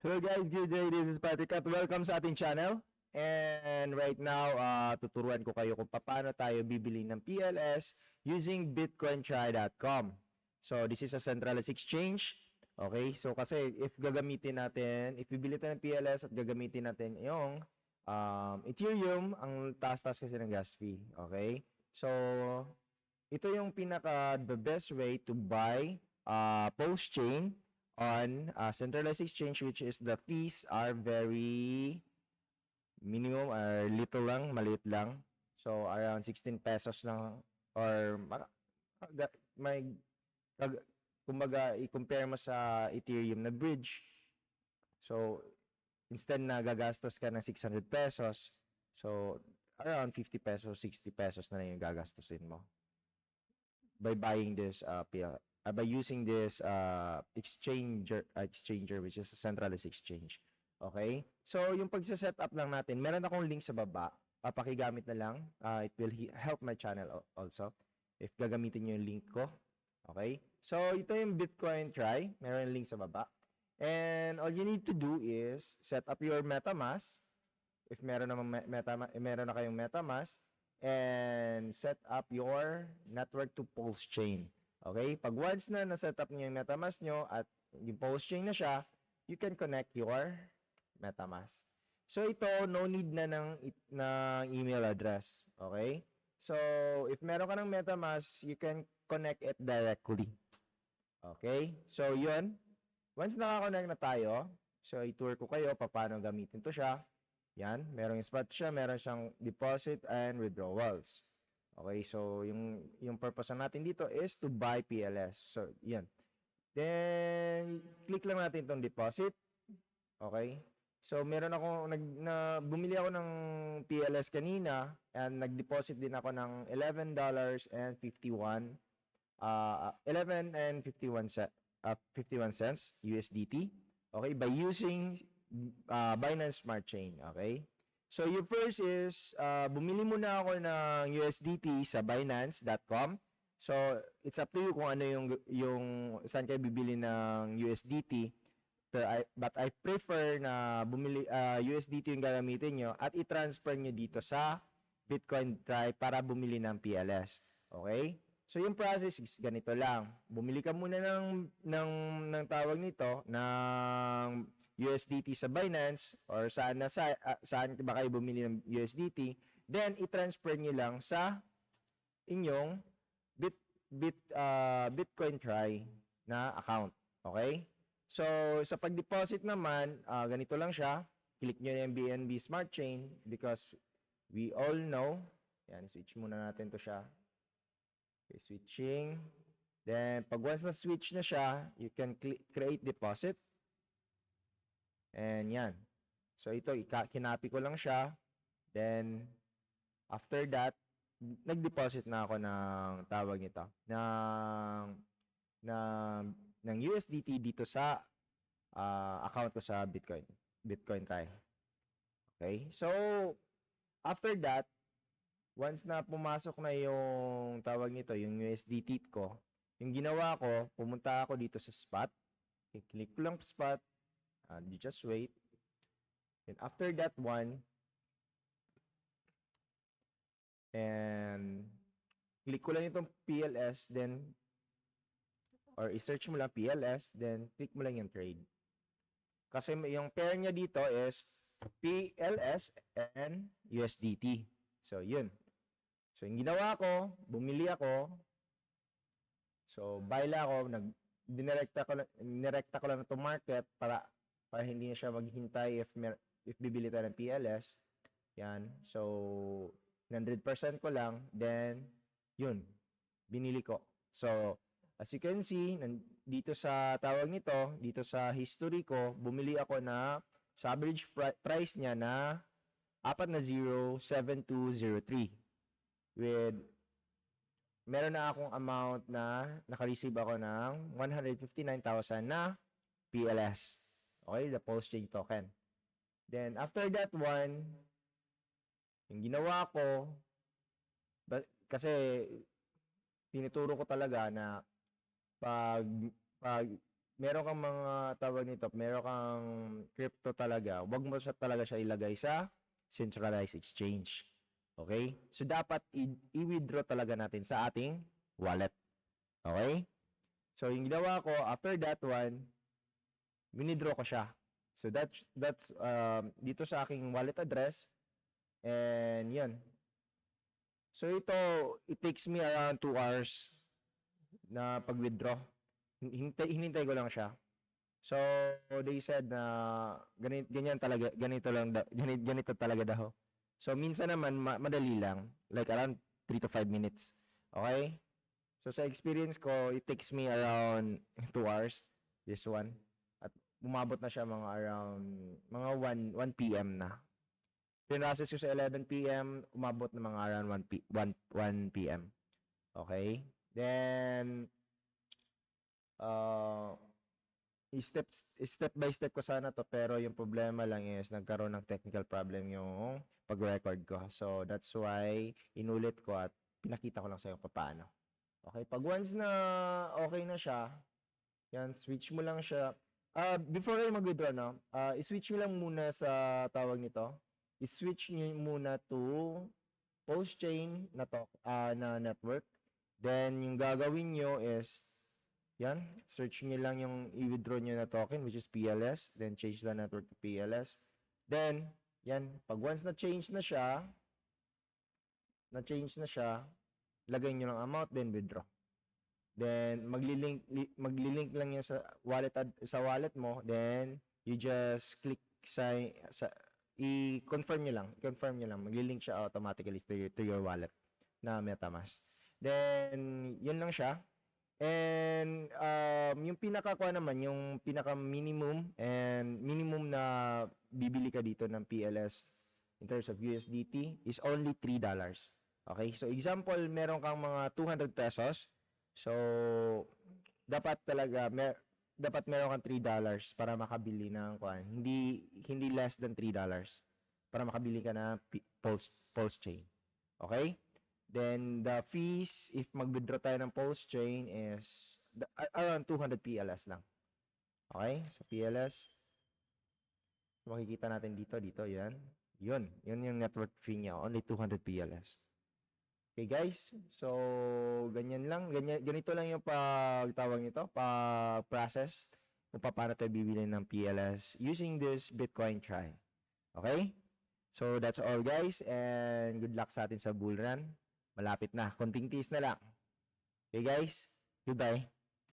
Hello guys, good day. This is Patrick at welcome sa ating channel. And right now, tuturuan ko kayo kung paano tayo bibili ng PLS using bitcointry.com. So this is a centralized exchange. Okay, so kasi if gagamitin natin, if bibili tayo ng PLS at gagamitin natin yung Ethereum, ang taas-taas kasi ng gas fee. Okay, so ito yung the best way to buy post-chain on centralized exchange, which is the fees are very minimum or little lang, maliit lang. So around 16 pesos lang or may kumbaga i-compare mo sa Ethereum na bridge. So instead na gagastos ka ng 600 pesos, so around 50 pesos, 60 pesos na lang yung gagastusin mo by buying this by using this exchanger which is a centralized exchange. Okay? So, yung pagsa-set up lang natin, meron akong link sa baba. Papakigamit na lang. It will help my channel also if gagamitin nyo yung link ko. Okay? So, ito yung Bitcoin Try. Meron yung link sa baba. And all you need to do is set up your MetaMask. If meron meron na kayong MetaMask, and set up your network to Pulse Chain. Okay? Pag once na na-set up niyo yung MetaMask nyo at yung Pulse Chain na siya, you can connect your MetaMask. So ito, no need na ng email address. Okay? So if meron ka ng MetaMask, you can connect it directly. Okay? So yun. Once nakakonect na tayo, so i-tour ko kayo paano gamitin to siya. Yan, merong spot siya, meron siyang deposit and withdrawals. Okay, so yung purpose natin dito is to buy PLS. So, yan. Then, click lang natin itong deposit. Okay. So, meron ako, bumili ako ng PLS kanina and nag-deposit din ako ng $11.51 cents USDT. Okay, by using Binance Smart Chain. Okay? So, yung first is, bumili muna ako ng USDT sa Binance.com. So, it's up to you kung ano yung saan kayo bibili ng USDT. But I prefer na bumili USDT yung gagamitin nyo at i-transfer nyo dito sa Bitcoin Try para bumili ng PLS. Okay? So, yung process is ganito lang. Bumili ka muna ng tawag nito, ng USDT sa Binance or saan ba kayo bumili ng USDT, then i-transfer nyo lang sa inyong Bitcoin Try na account. Okay? So, sa pag-deposit naman, ganito lang siya. Click nyo yung BNB Smart Chain because we all know, yan, switch muna natin to siya. Okay, switching. Then, pag once na switch na siya, you can create deposit. And yan. So ito, kinapi ko lang siya. Then, after that, nag-deposit na ako ng tawag nito. Ng USDT dito sa account ko sa Bitcoin Try. Okay? So, after that, once na pumasok na yung tawag nito, yung USDT ko, yung ginawa ko, pumunta ako dito sa spot. I-click ko lang spot. You just wait. And after that one, and click ko lang itong PLS, then, or i-search mo lang PLS, then click mo lang yung trade. Kasi yung pair niya dito is PLS and USDT. So, yun. So, yung ginawa ko, bumili ako. So, buy lang ako, nirekta ko lang ito market para hindi na siya maghintay if bibili tayo ng PLS. Yan. So, 100% ko lang. Then, yun. Binili ko. So, as you can see, dito sa tawag nito, dito sa history ko, bumili ako na sa average price niya na 4.07203 with meron na akong amount na naka-receive ako ng 159,000 na PLS. Okay, the Pulse Chain token. Then, after that one, yung ginawa ko, kasi tinuturo ko talaga na pag meron kang mga tawag nito, meron kang crypto talaga, wag mo siya talaga siya ilagay sa centralized exchange. Okay? So, dapat i-withdraw talaga natin sa ating wallet. Okay? So, yung ginawa ko, after that one, winidraw ko siya. So, that's dito sa aking wallet address. And, yun. So, ito, it takes me around 2 hours na pag-withdraw. Hinintay ko lang siya. So, they said na ganyan talaga, ganito talaga daw. So, minsan naman, madali lang. Like around 3 to 5 minutes. Okay? So, sa experience ko, it takes me around 2 hours. This one. At umabot na siya mga around, mga 1 p.m. na. Pinrocess ko sa 11 p.m., umabot na mga around 1 p.m. Okay? Then, step by step ko sana to, pero yung problema lang is nagkaroon ng technical problem yung pag-record ko. So, that's why inulit ko at pinakita ko lang sa iyo paano. Okay, pag once na okay na siya, yan, switch mo lang siya. Before kayo mag-withdraw, no, i-switch nyo lang muna sa tawag nito. I-switch nyo muna to post-chain na network. Then, yung gagawin nyo is yan, search nyo lang yung i-withdraw nyo na token, which is PLS. Then, change the network to PLS. Then, yan, pag once na-change na siya, lagay nyo lang amount, then withdraw. Then, maglilink lang yan sa wallet mo. Then, you just click i-confirm nyo lang. Maglilink siya automatically to your wallet na MetaMask. Then, yun lang siya. And yung pinaka-kuha naman, yung pinaka-minimum na bibili ka dito ng PLS in terms of USDT is only $3. Okay? So, example, meron kang mga 200 pesos. So, dapat meron kang $3 para makabili ng kuha. Hindi less than $3 para makabili ka na pulse chain. Okay? Then, the fees, if mag-withdraw tayo ng pulse chain is around 200 PLS lang. Okay? So, PLS. Makikita natin dito, yan. Yun yung network fee niya. Only 200 PLS. Okay, guys? So, ganyan lang. Ganito lang yung pagtawag nito, pag-process kung paano tayo bibili ng PLS using this Bitcoin Try. Okay? So, that's all, guys. And good luck sa atin sa bull run. Malapit na. Konting tiis na lang. Okay, guys? Goodbye.